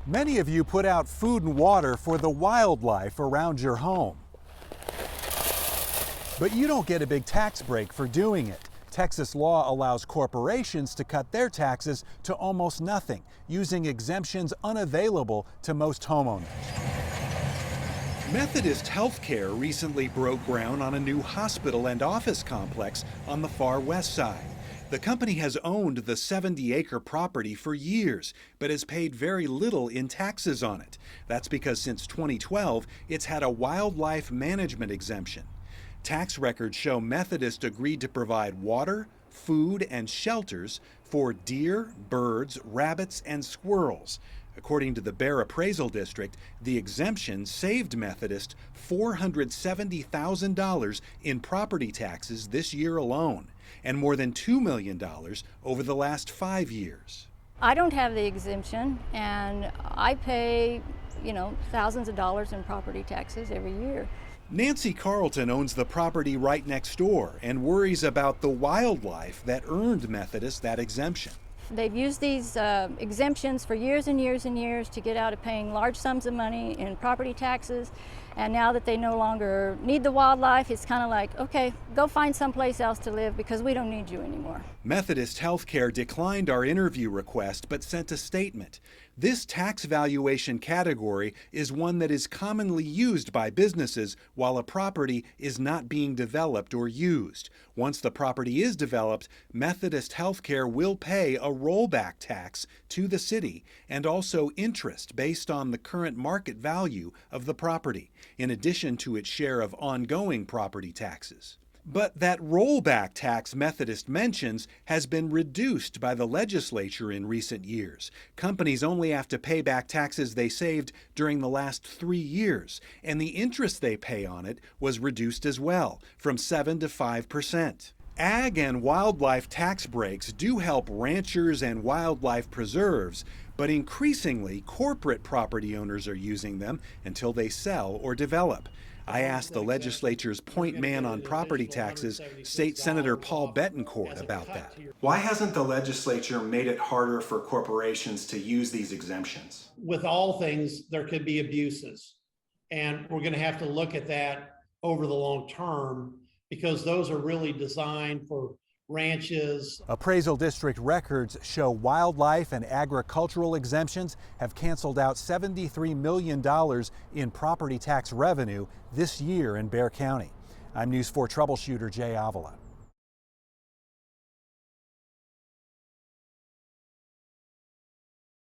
Many of you put out food and water for the wildlife around your home. But you don't get a big tax break for doing it. Texas law allows corporations to cut their taxes to almost nothing, using exemptions unavailable to most homeowners. Methodist Healthcare recently broke ground on a new hospital and office complex on the far west side. The company has owned the 70-acre property for years, but has paid very little in taxes on it. That's because since 2012, it's had a wildlife management exemption. Tax records show Methodist agreed to provide water, food, and shelters for deer, birds, rabbits, and squirrels. According to the Bear Appraisal District, the exemption saved Methodist $470,000 in property taxes this year alone, and more than $2 million over the last 5 years. I don't have the exemption, and I pay, thousands of dollars in property taxes every year. Nancy Carlton owns the property right next door and worries about the wildlife that earned Methodist that exemption. They've used these exemptions for years and years and years to get out of paying large sums of money in property taxes. And now that they no longer need the wildlife, it's kind of like, okay, go find someplace else to live because we don't need you anymore. Methodist Healthcare declined our interview request but sent a statement. This tax valuation category is one that is commonly used by businesses while a property is not being developed or used. Once the property is developed, Methodist Healthcare will pay a rollback tax to the city and also interest based on the current market value of the property, in addition to its share of ongoing property taxes. But that rollback tax Methodist mentions has been reduced by the legislature in recent years. Companies only have to pay back taxes they saved during the last 3 years, and the interest they pay on it was reduced as well, from 7% to 5%. Ag and wildlife tax breaks do help ranchers and wildlife preserves, but increasingly corporate property owners are using them until they sell or develop. I asked the legislature's point man on property taxes, State Senator Paul Bettencourt, about that. Why hasn't the legislature made it harder for corporations to use these exemptions? With all things, there could be abuses. And we're going to have to look at that over the long term because those are really designed for ranches. Appraisal District records show wildlife and agricultural exemptions have canceled out $73 million in property tax revenue this year in Bexar County. I'm News 4 troubleshooter Jay Avila.